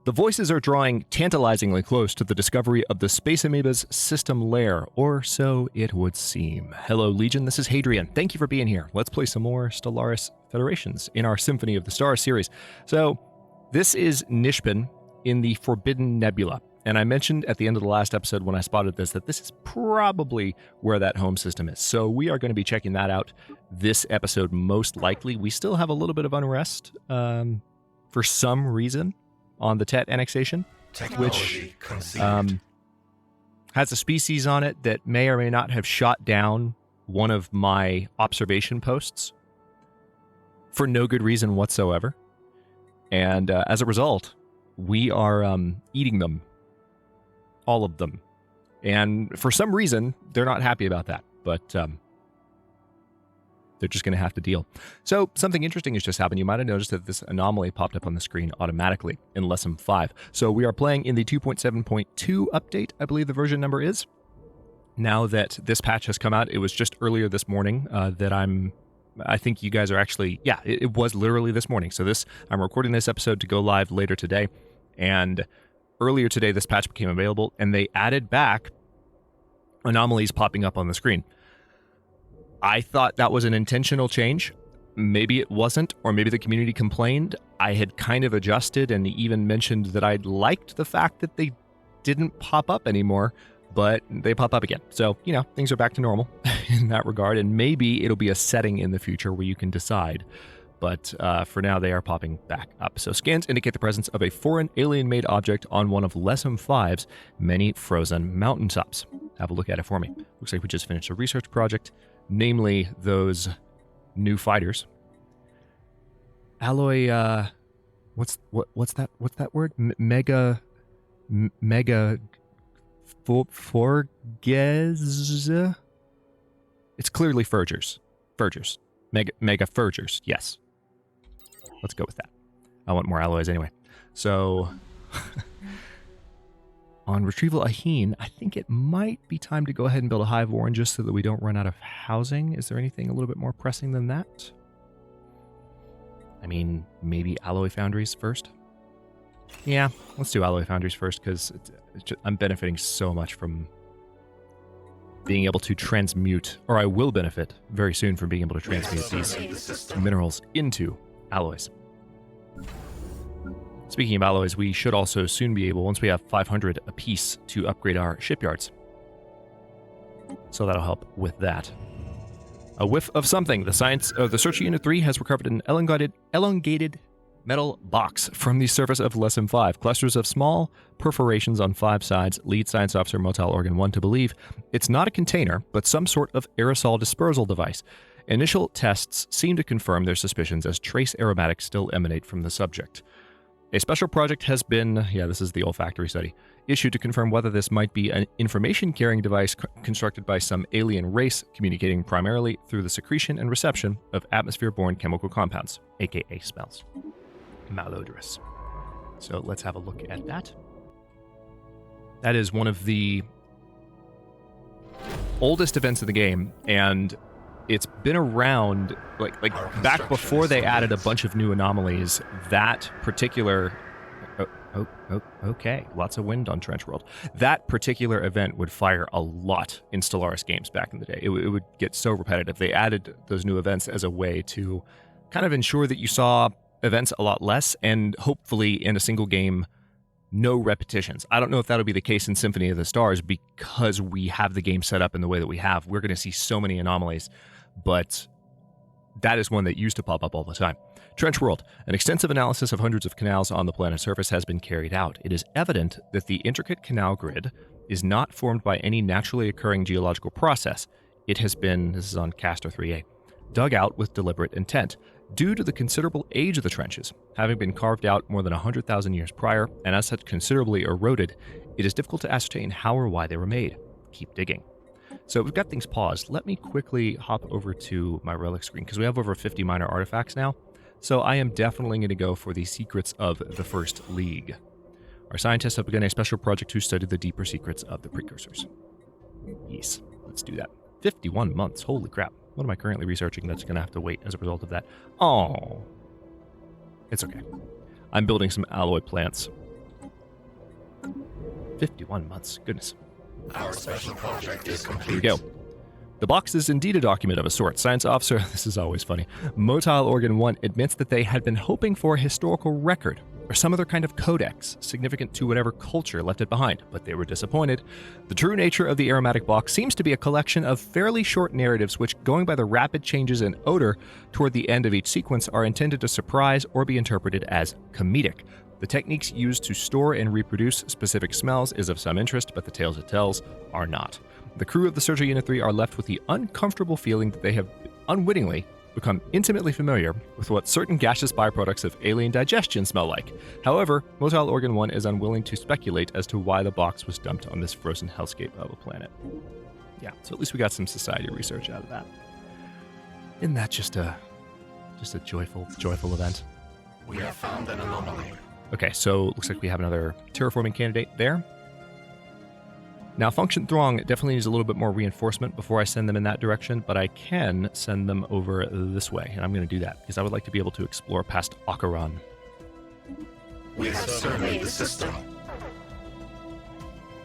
The voices are drawing tantalizingly close to the discovery of the space amoeba's system lair, or so it would seem. Hello, Legion, this is Hadrian. Thank you for being here. Let's play some more Stellaris Federations in our Symphony of the Stars series. So, this is Nishpin in the Forbidden Nebula. And I mentioned at the end of the last episode when I spotted this that this is probably where that home system is. So we are going to be checking that out this episode most likely. We still have a little bit of unrest for some reason on the Tet annexation, which has a species on it that may or may not have shot down one of my observation posts for no good reason whatsoever. And as a result, we are eating them. All of them. And for some reason, they're not happy about that, but they're just going to have to deal. So something interesting has just happened. You might have noticed that this anomaly popped up on the screen automatically in Lesson 5. So we are playing in the 2.7.2 update, I believe the version number is. Now that this patch has come out, it was just earlier this morning that I think you guys are actually, it was literally this morning. So I'm recording this episode to go live later today, and earlier today, this patch became available, and they added back anomalies popping up on the screen. I thought that was an intentional change. Maybe it wasn't, or maybe the community complained. I had kind of adjusted and even mentioned that I liked the fact that they didn't pop up anymore, but they pop up again. So, things are back to normal in that regard, and maybe it'll be a setting in the future where you can decide. But for now, they are popping back up. So scans indicate the presence of a foreign alien-made object on one of Lesson 5's many frozen mountaintops. Have a look at it for me. Looks like we just finished a research project, namely those new fighters. Alloy, what's that word? Forges? It's clearly Furgers. Mega Furgers, yes. Let's go with that. I want more alloys anyway. So, on Retrieval Aheen, I think it might be time to go ahead and build a hive of oranges so that we don't run out of housing. Is there anything a little bit more pressing than that? I mean, maybe alloy foundries first? Yeah, let's do alloy foundries first, because I'm benefiting so much from being able to transmute, or I will benefit very soon from being able to transmute these minerals into alloys. Speaking of alloys, we should also soon be able, once we have 500 apiece, to upgrade our shipyards. So that'll help with that. A whiff of something. The science of the Search Unit 3 has recovered an elongated metal box from the surface of Lesson 5. Clusters of small perforations on 5 sides lead Science Officer Motel Organ 1 to believe it's not a container, but some sort of aerosol dispersal device. Initial tests seem to confirm their suspicions as trace aromatics still emanate from the subject. A special project has been, this is the olfactory study, issued to confirm whether this might be an information-carrying device constructed by some alien race communicating primarily through the secretion and reception of atmosphere-borne chemical compounds, aka smells. Malodorous. So let's have a look at that. That is one of the oldest events of the game, and it's been around like back before they added a bunch of new anomalies. That particular okay, lots of wind on Trench World. That particular event would fire a lot in Stellaris games back in the day. It would get so repetitive. They added those new events as a way to kind of ensure that you saw events a lot less, and hopefully in a single game, no repetitions. I don't know if that'll be the case in Symphony of the Stars because we have the game set up in the way that we have. We're going to see so many anomalies, but that is one that used to pop up all the time. Trench World. An extensive analysis of hundreds of canals on the planet's surface has been carried out. It is evident that the intricate canal grid is not formed by any naturally occurring geological process. It has been, this is on Castor 3A, dug out with deliberate intent. Due to the considerable age of the trenches, having been carved out more than 100,000 years prior, and as such considerably eroded, it is difficult to ascertain how or why they were made. Keep digging. So we've got things paused. Let me quickly hop over to my relic screen, because we have over 50 minor artifacts now. So I am definitely going to go for the secrets of the First League. Our scientists have begun a special project to study the deeper secrets of the Precursors. Yes, let's do that. 51 months, holy crap. What am I currently researching that's going to have to wait as a result of that? Oh, it's okay. I'm building some alloy plants 51 months. Goodness. Our special project is complete. Here we go. The box is indeed a document of a sort. Science officer, this is always funny, Motile Organ 1 admits that they had been hoping for a historical record or some other kind of codex significant to whatever culture left it behind, but they were disappointed. The true nature of the aromatic box seems to be a collection of fairly short narratives which, going by the rapid changes in odor toward the end of each sequence, are intended to surprise or be interpreted as comedic. The techniques used to store and reproduce specific smells is of some interest, but the tales it tells are not. The crew of the Searcher Unit 3 are left with the uncomfortable feeling that they have unwittingly become intimately familiar with what certain gaseous byproducts of alien digestion smell like. However, Motile Organ 1 is unwilling to speculate as to why the box was dumped on this frozen hellscape of a planet. Yeah, so at least we got some society research out of that. Isn't that just a joyful event? We have found an anomaly. Okay, so looks like we have another terraforming candidate there. Now, Function Throng definitely needs a little bit more reinforcement before I send them in that direction, but I can send them over this way, and I'm going to do that because I would like to be able to explore past Akaran. We have surveyed the system.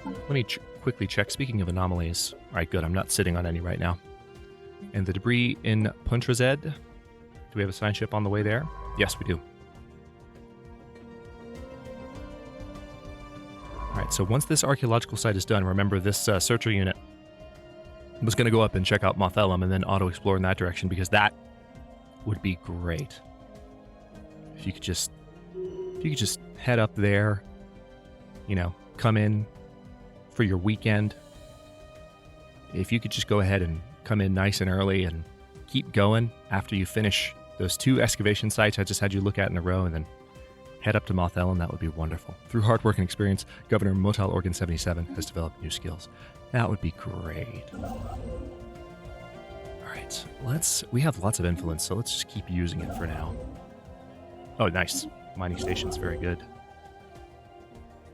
Let me quickly check. Speaking of anomalies, all right, good. I'm not sitting on any right now. And the debris in Puntrazed. Do we have a sign ship on the way there? Yes, we do. All right, so once this archaeological site is done, remember this searcher unit was going to go up and check out Mothellum and then auto-explore in that direction because that would be great. If you could just head up there, you know, come in for your weekend. If you could just go ahead and come in nice and early and keep going after you finish those 2 excavation sites I just had you look at in a row and then head up to Mothellum, that would be wonderful. Through hard work and experience, Governor Motile Organ 77 has developed new skills. That would be great. All right, we have lots of influence, so let's just keep using it for now. Oh, nice. Mining station's very good.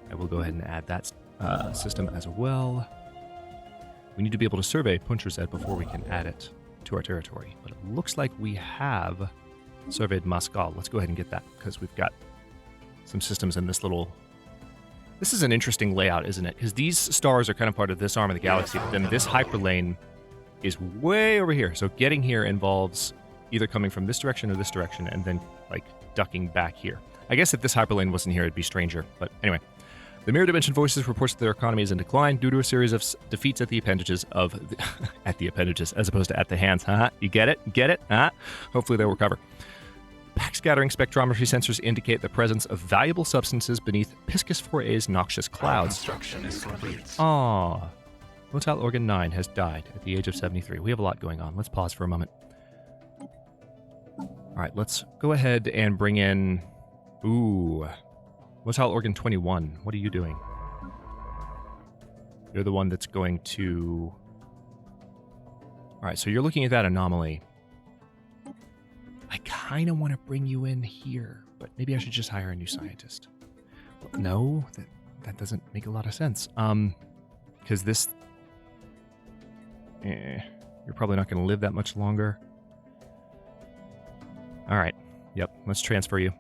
I will go ahead and add that system as well. We need to be able to survey Puntrazed before we can add it to our territory, but it looks like we have surveyed Maskal. Let's go ahead and get that because we've got some systems in this little... This is an interesting layout, isn't it? Because these stars are kind of part of this arm of the galaxy, but then this hyperlane is way over here. So getting here involves either coming from this direction or this direction and then, like, ducking back here. I guess if this hyperlane wasn't here, it'd be stranger. But anyway. The Mirror Dimension Voices reports that their economy is in decline due to a series of defeats at the appendages of... at the appendages, as opposed to at the hands. Huh? You get it? Get it? Huh? Hopefully they'll recover. Backscattering spectrometry sensors indicate the presence of valuable substances beneath Piscus 4a's noxious clouds. Construction is complete. Aww. Motile Organ 9 has died at the age of 73. We have a lot going on. Let's pause for a moment. All right, let's go ahead and bring in... Ooh. Motile Organ 21. What are you doing? You're the one that's going to... All right, so you're looking at that anomaly. I kind of want to bring you in here, but maybe I should just hire a new scientist. No, that doesn't make a lot of sense. Because this... you're probably not going to live that much longer. All right. Yep, let's transfer you.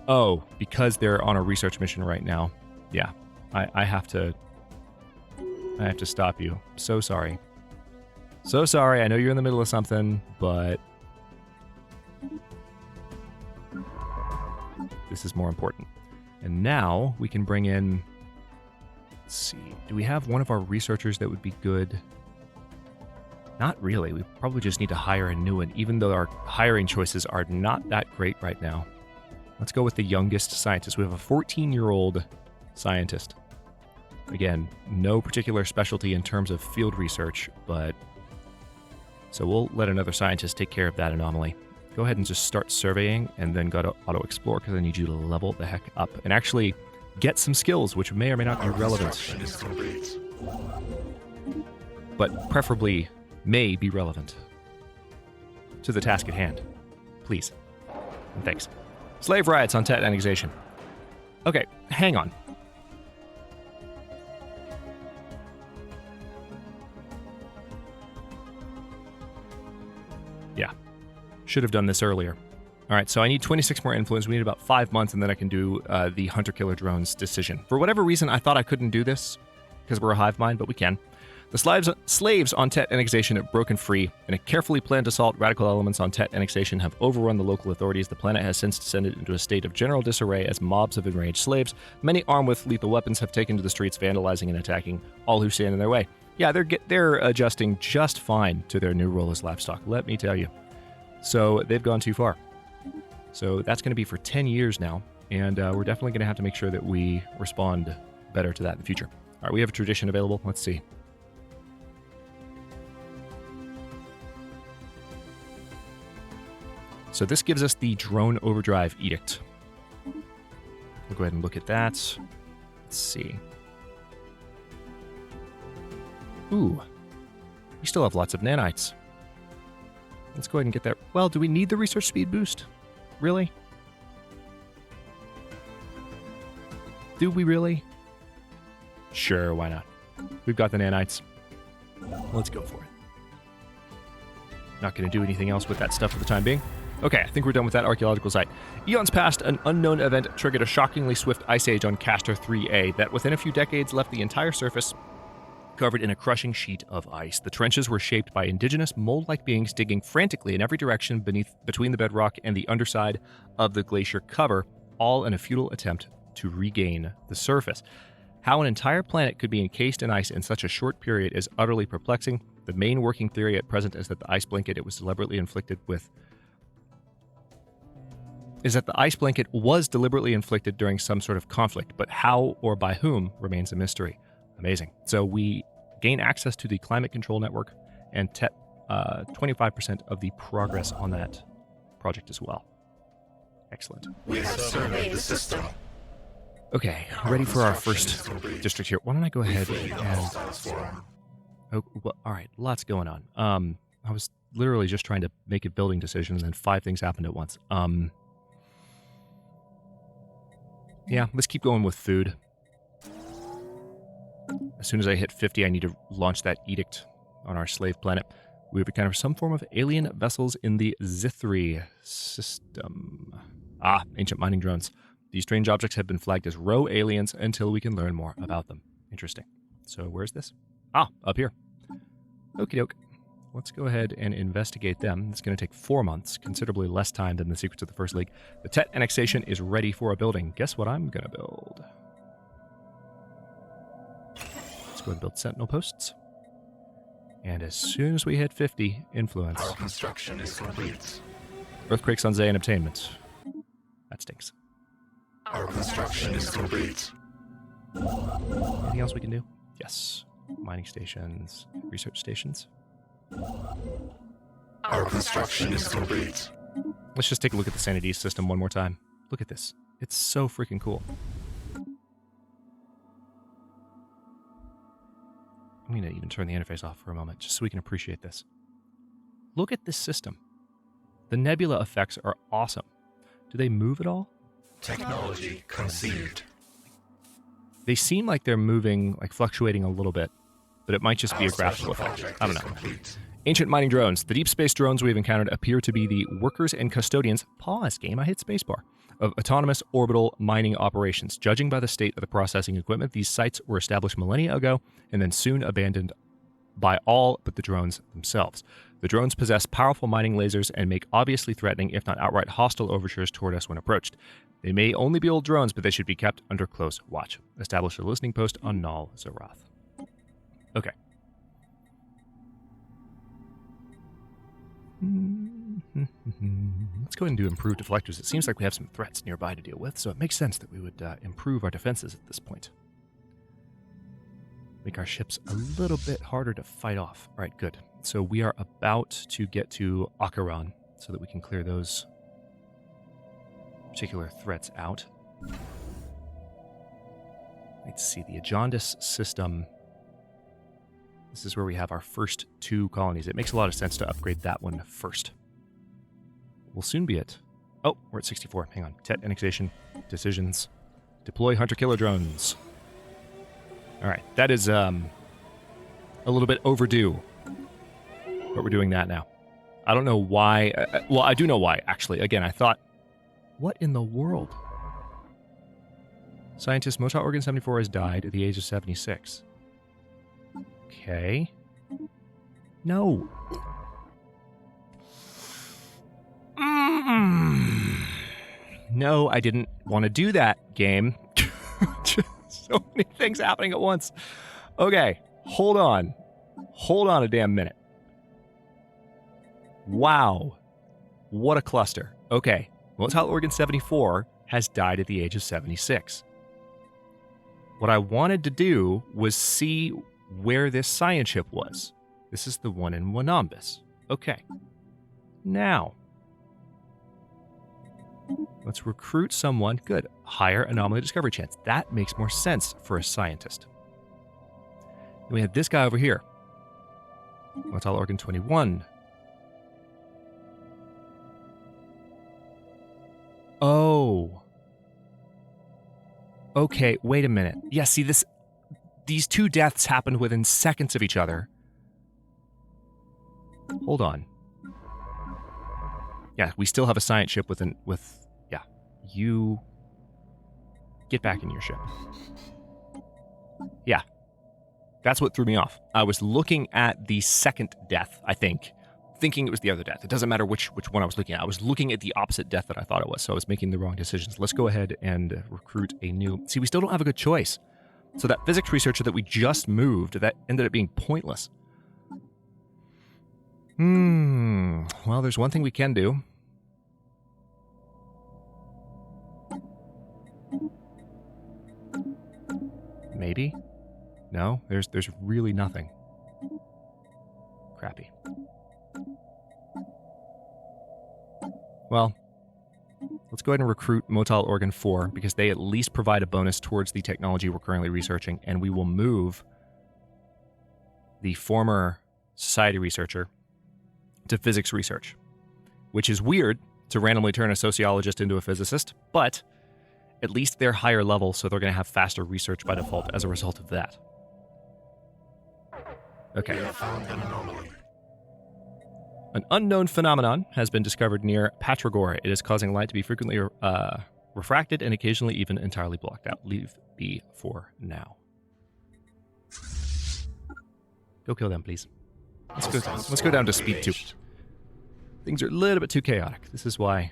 Oh, because they're on a research mission right now. Yeah, I have to stop you. So sorry. So sorry. I know you're in the middle of something, but... This is more important. And now we can bring in... Let's see. Do we have one of our researchers that would be good? Not really. We probably just need to hire a new one, even though our hiring choices are not that great right now. Let's go with the youngest scientist. We have a 14-year-old scientist. Again, no particular specialty in terms of field research, but... So we'll let another scientist take care of that anomaly. Go ahead and just start surveying and then go to auto-explore because I need you to level the heck up and actually get some skills which may or may not be relevant. But preferably may be relevant to the task at hand. Please. And thanks. Slave riots on Tet annexation. Okay, hang on. Yeah. Should have done this earlier. All right, so I need 26 more influence. We need about 5 months, and then I can do the hunter-killer drones decision. For whatever reason, I thought I couldn't do this because we're a hive mind, but we can. The slaves on Tet annexation have broken free. In a carefully planned assault, radical elements on Tet annexation have overrun the local authorities. The planet has since descended into a state of general disarray as mobs of enraged slaves, many armed with lethal weapons, have taken to the streets, vandalizing and attacking all who stand in their way. Yeah, they're adjusting just fine to their new role as livestock, let me tell you. So they've gone too far. So that's going to be for 10 years now, and we're definitely going to have to make sure that we respond better to that in the future. All right, we have a tradition available. Let's see. So this gives us the Drone Overdrive Edict. We'll go ahead and look at that. Let's see. Ooh. We still have lots of nanites. Let's go ahead and get that. Well, do we need the research speed boost? Really? Do we really? Sure, why not? We've got the nanites. Let's go for it. Not going to do anything else with that stuff for the time being. Okay, I think we're done with that archaeological site. Eons past, an unknown event triggered a shockingly swift ice age on Castor 3A that within a few decades left the entire surface covered in a crushing sheet of ice. The trenches were shaped by indigenous mold-like beings digging frantically in every direction between the bedrock and the underside of the glacier cover, all in a futile attempt to regain the surface. How an entire planet could be encased in ice in such a short period is utterly perplexing. The main working theory at present is that the ice blanket was deliberately inflicted during some sort of conflict, but how or by whom remains a mystery. Amazing. So we gain access to the climate control network and 25% of the progress on that project as well. Excellent. We have surveyed the system. Okay, ready for our first district here. Why don't I go ahead and... Oh, well, all right, lots going on. I was literally just trying to make a building decision, and then 5 things happened at once. Yeah, let's keep going with food. As soon as I hit 50, I need to launch that edict on our slave planet. We have encountered some form of alien vessels in the Zithri system. Ah, ancient mining drones. These strange objects have been flagged as row aliens until we can learn more about them. Interesting. So where's this? Ah, up here. Okie doke. Let's go ahead and investigate them. It's going to take 4 months, considerably less time than the Secrets of the First League. The Tet annexation is ready for a building. Guess what I'm going to build? Let's go ahead and build sentinel posts. And as soon as we hit 50 influence... Our construction is complete. Earthquakes on Zay and obtainment. That stinks. Our construction is complete. Anything else we can do? Yes. Mining stations, research stations. Our construction is complete. Let's just take a look at the sanity system one more time. Look at this. It's so freaking cool. I'm going to even turn the interface off for a moment just so we can appreciate this. Look at this system. The nebula effects are awesome. Do they move at all? Technology conceived. They seem like they're moving, like fluctuating a little bit, but it might just be a graphical effect. I don't know. Complete. Ancient mining drones. The deep space drones we have encountered appear to be the workers and custodians, pause game, I hit spacebar, of autonomous orbital mining operations. Judging by the state of the processing equipment, these sites were established millennia ago and then soon abandoned by all but the drones themselves. The drones possess powerful mining lasers and make obviously threatening, if not outright hostile overtures toward us when approached. They may only be old drones, but they should be kept under close watch. Establish a listening post on Null Zarath. Okay. Let's go ahead and do improved deflectors. It seems like we have some threats nearby to deal with, so it makes sense that we would improve our defenses at this point. Make our ships a little bit harder to fight off. All right, good. So we are about to get to Akaran so that we can clear those particular threats out. Let's see, the Ajandis system. This is where we have our first 2 colonies. It makes a lot of sense to upgrade that one first. We'll soon be at... Oh, we're at 64. Hang on. Tet annexation. Decisions. Deploy hunter-killer drones. All right. That is a little bit overdue. But we're doing that now. I don't know why. Well, I do know why, actually. Again, I thought, what in the world? Scientist Motile Organ 74 has died at the age of 76. Okay. No. No, I didn't want to do that, game. Just so many things happening at once. Okay, hold on. Hold on a damn minute. Wow. What a cluster. Okay, Motile Organ 74 has died at the age of 76. What I wanted to do was see where this science ship was. This is the one in Winombus. Okay. Now, let's recruit someone. Good. Higher anomaly discovery chance. That makes more sense for a scientist. Then we have this guy over here. Motile Organ 21. Oh. Okay, wait a minute. Yeah, see, these two deaths happened within seconds of each other. Hold on. Yeah, we still have a science ship yeah. You get back in your ship. Yeah. That's what threw me off. I was looking at the second death, I think, thinking it was the other death. It doesn't matter which one I was looking at. I was looking at the opposite death that I thought it was, so I was making the wrong decisions. Let's go ahead and recruit a new... See, we still don't have a good choice. So that physics researcher that we just moved, that ended up being pointless. Well, there's one thing we can do. Maybe? No, there's really nothing. Crappy. Well, let's go ahead and recruit Motile Organ 4, because they at least provide a bonus towards the technology we're currently researching, and we will move the former society researcher to physics research, which is weird to randomly turn a sociologist into a physicist, but at least they're higher level, so they're going to have faster research by default as a result of that. Okay. We have found an anomaly. An unknown phenomenon has been discovered near Patragora. It is causing light to be frequently refracted and occasionally even entirely blocked out. Leave be for now. Go kill them, please. Let's go down to speed 2. Things are a little bit too chaotic. This is why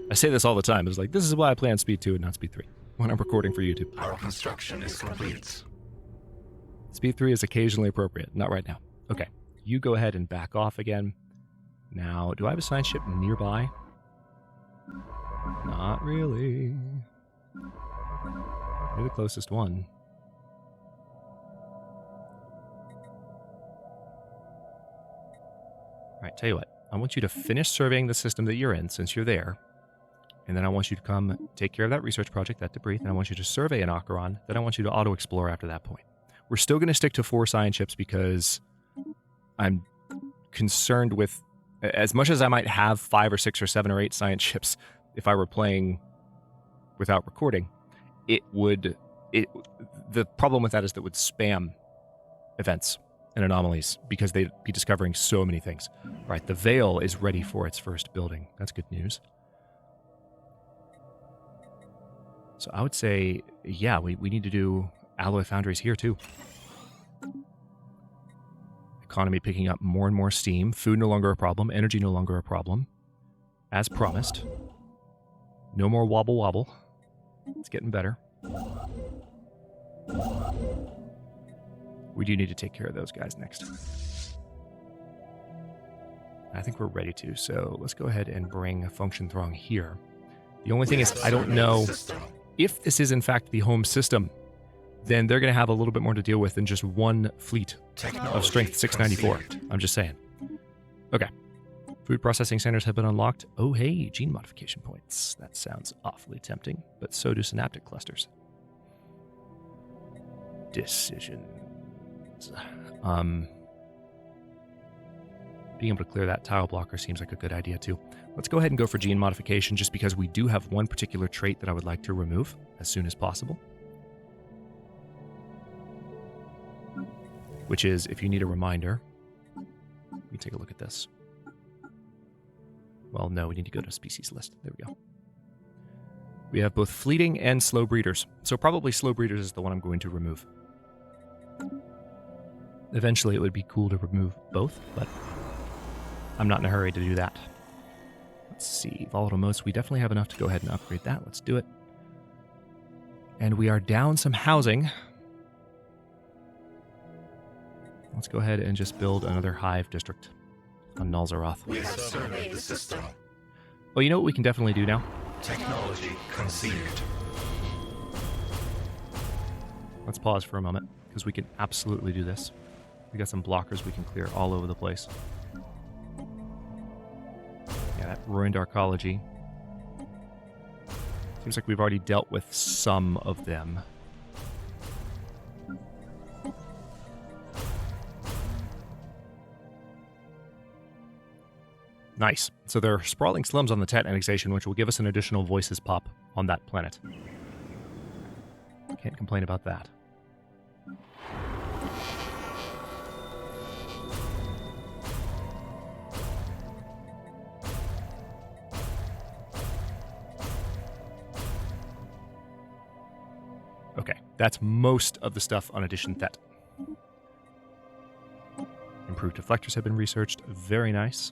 I say this all the time. It's like, this is why I play on speed 2 and not speed 3 when I'm recording for YouTube. Our construction is complete. Speed 3 is occasionally appropriate. Not right now. Okay. You go ahead and back off again. Now, do I have a science ship nearby? Not really. You're the closest one. Alright, tell you what. I want you to finish surveying the system that you're in, since you're there. And then I want you to come take care of that research project, that debris. Then I want you to survey an Acheron. Then I want you to auto-explore after that point. We're still going to stick to 4 science ships because I'm concerned with... As much as I might have 5 or 6 or 7 or 8 science ships, if I were playing without recording, the problem with that is that it would spam events and anomalies because they'd be discovering so many things. All right, the Veil is ready for its first building. That's good news. So I would say, yeah, we need to do alloy foundries here too. Economy picking up more and more steam. Food no longer a problem. Energy no longer a problem. As promised. No more wobble wobble. It's getting better. We do need to take care of those guys next. I think we're ready to, so let's go ahead and bring a function throng here. The only thing is, I don't know if this is in fact the home system. Then they're going to have a little bit more to deal with than just one fleet of strength 694. I'm just saying. Okay. Food processing centers have been unlocked. Oh, hey, gene modification points. That sounds awfully tempting, but so do synaptic clusters. Decisions. Being able to clear that tile blocker seems like a good idea, too. Let's go ahead and go for gene modification, just because we do have one particular trait that I would like to remove as soon as possible. Which is, if you need a reminder, let me take a look at this. Well, no, we need to go to species list. There we go. We have both fleeting and slow breeders. So probably slow breeders is the one I'm going to remove. Eventually it would be cool to remove both, but I'm not in a hurry to do that. Let's see. Volatile motes. We definitely have enough to go ahead and upgrade that. Let's do it. And we are down some housing. Let's go ahead and just build another hive district on Nalzaroth. We have surveyed the system. Well, you know what we can definitely do now? Technology conceived. Let's pause for a moment, because we can absolutely do this. We got some blockers we can clear all over the place. Yeah, that ruined arcology. Seems like we've already dealt with some of them. Nice. So there are sprawling slums on the Tet annexation, which will give us an additional voices pop on that planet. Can't complain about that. Okay, that's most of the stuff on Edition Thet. Improved deflectors have been researched. Very nice.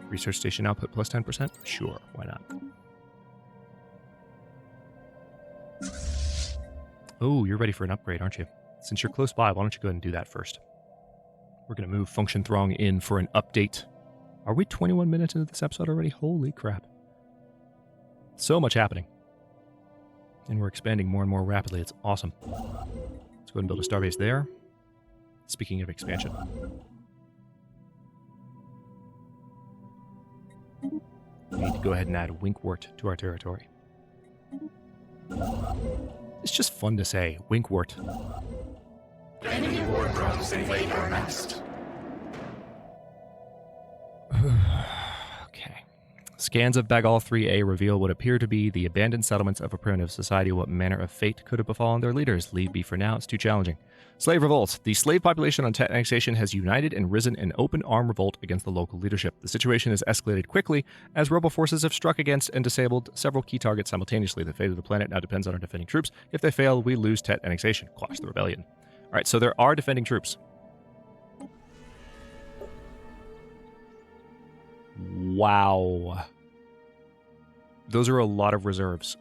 Research station output plus 10%? Sure, why not? Oh, you're ready for an upgrade, aren't you? Since you're close by, why don't you go ahead and do that first? We're going to move Function Throng in for an update. Are we 21 minutes into this episode already? Holy crap. So much happening. And we're expanding more and more rapidly. It's awesome. Let's go ahead and build a starbase there. Speaking of expansion. We need to go ahead and add Winkwort to our territory. It's just fun to say, Winkwort. Enemy war drones invade our nest. Okay. Scans of Bagal 3A reveal what appear to be the abandoned settlements of a primitive society. What manner of fate could have befallen their leaders? Leave be for now, it's too challenging. Slave revolts. The slave population on Tet annexation has united and risen in open armed revolt against the local leadership. The situation has escalated quickly as rebel forces have struck against and disabled several key targets simultaneously. The fate of the planet now depends on our defending troops. If they fail, we lose Tet annexation. Quash the rebellion. All right, so there are defending troops. Wow. Those are a lot of reserves.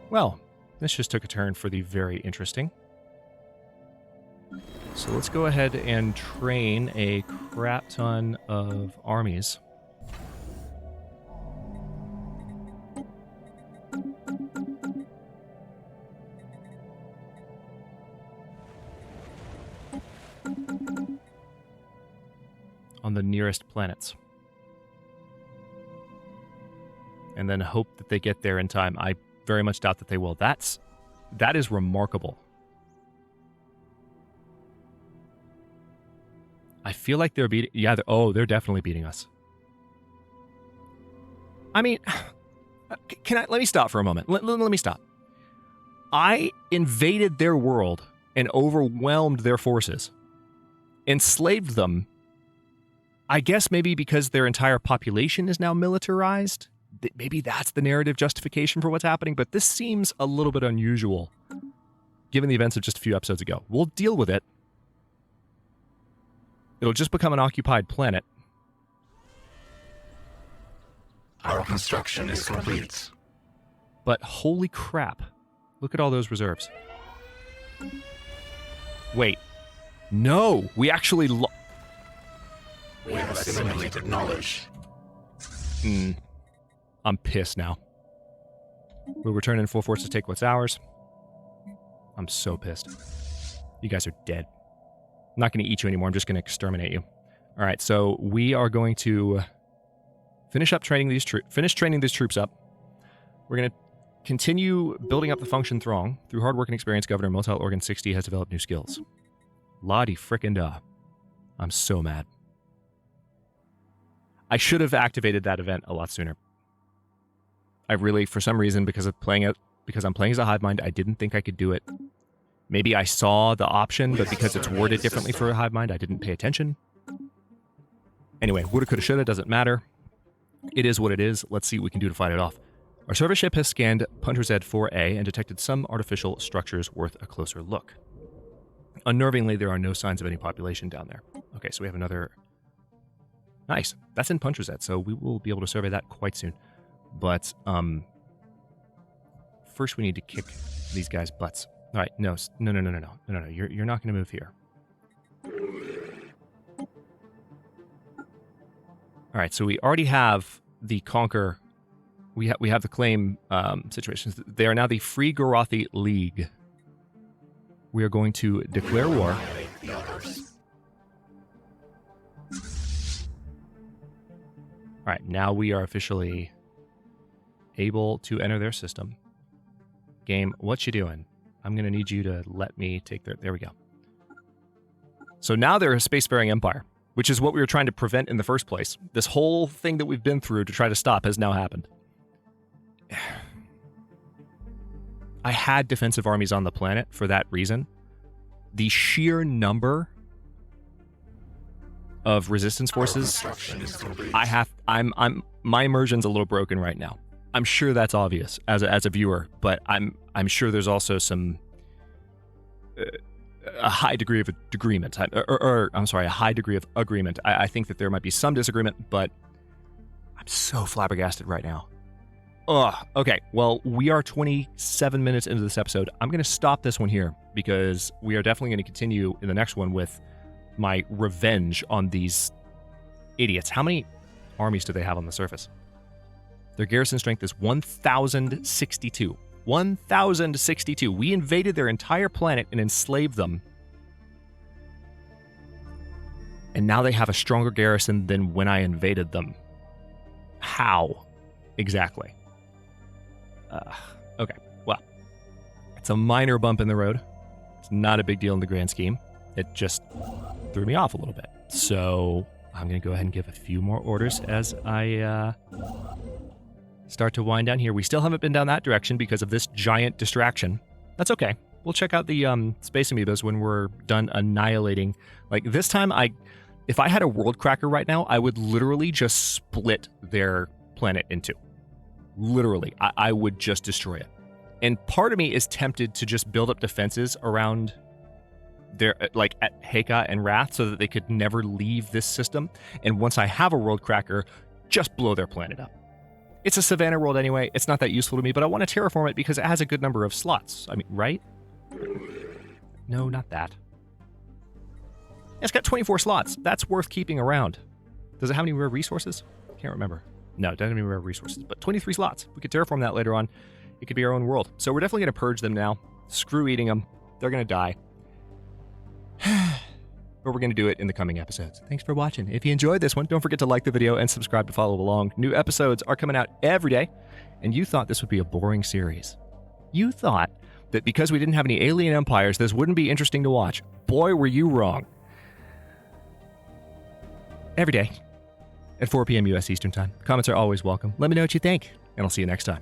Well, this just took a turn for the very interesting. So let's go ahead and train a crap ton of armies. On the nearest planets. And then hope that they get there in time. I very much doubt that they will. That is remarkable. I feel like they're beating... Yeah, they're definitely beating us. I mean, let me stop for a moment. Let me stop. I invaded their world and overwhelmed their forces. Enslaved them. I guess maybe because their entire population is now militarized. Maybe that's the narrative justification for what's happening, but this seems a little bit unusual, given the events of just a few episodes ago. We'll deal with it. It'll just become an occupied planet. Our construction is complete. But holy crap. Look at all those reserves. Wait. No! We actually We have assimilated knowledge. I'm pissed now. We'll return in full force to take what's ours. I'm so pissed. You guys are dead. I'm not going to eat you anymore. I'm just going to exterminate you. All right, so we are going to finish training these troops up. We're going to continue building up the function Throng. Through hard work and experience, Governor Motile Organ 60 has developed new skills. La-di frickin' da. I'm so mad. I should have activated that event a lot sooner. I really, for some reason, because I'm playing as a hive mind, I didn't think I could do it. Maybe I saw the option, but because it's worded differently for a hive mind, I didn't pay attention. Anyway, woulda, coulda, shoulda, doesn't matter. It is what it is. Let's see what we can do to fight it off. Our service ship has scanned Punter Z4A and detected some artificial structures worth a closer look. Unnervingly, there are no signs of any population down there. Okay, so we have another... Nice. That's in Punter Z, so we will be able to survey that quite soon. But, first we need to kick these guys' butts. All right, no. You're not going to move here. All right, so we already have the conquer. We have the claim situations. They are now the Free Gorothi League. We are going to declare war. All right, now we are officially able to enter their system. Game, what you doing? I'm going to need you to let me take their... There we go. So now they're a spacefaring empire, which is what we were trying to prevent in the first place. This whole thing that we've been through to try to stop has now happened. I had defensive armies on the planet for that reason. The sheer number of resistance forces my immersion's a little broken right now. I'm sure that's obvious as a viewer, but I'm sure there's also some a high degree of agreement, a high degree of agreement. I think that there might be some disagreement, but I'm so flabbergasted right now. Ugh. Okay, well, we are 27 minutes into this episode. I'm going to stop this one here because we are definitely going to continue in the next one with my revenge on these idiots. How many armies do they have on the surface? Their garrison strength is 1,062. 1,062. We invaded their entire planet and enslaved them. And now they have a stronger garrison than when I invaded them. How? Exactly. Okay, well, it's a minor bump in the road. It's not a big deal in the grand scheme. It just threw me off a little bit. So I'm going to go ahead and give a few more orders as I start to wind down here. We still haven't been down that direction because of this giant distraction. That's okay. We'll check out the space amoebas when we're done annihilating. Like this time, if I had a world cracker right now, I would literally just split their planet in two. Literally, I would just destroy it. And part of me is tempted to just build up defenses around their, like at Heka and Wrath, so that they could never leave this system. And once I have a world cracker, just blow their planet up. It's a Savannah world anyway. It's not that useful to me, but I want to terraform it because it has a good number of slots. I mean, right? No, not that. It's got 24 slots. That's worth keeping around. Does it have any rare resources? Can't remember. No, it doesn't have any rare resources, but 23 slots. We could terraform that later on. It could be our own world. So we're definitely going to purge them now. Screw eating them. They're going to die. But we're going to do it in the coming episodes. Thanks for watching. If you enjoyed this one, don't forget to like the video and subscribe to follow along. New episodes are coming out every day, and you thought this would be a boring series. You thought that because we didn't have any alien empires, this wouldn't be interesting to watch. Boy, were you wrong. Every day at 4 p.m. U.S. Eastern Time. Comments are always welcome. Let me know what you think, and I'll see you next time.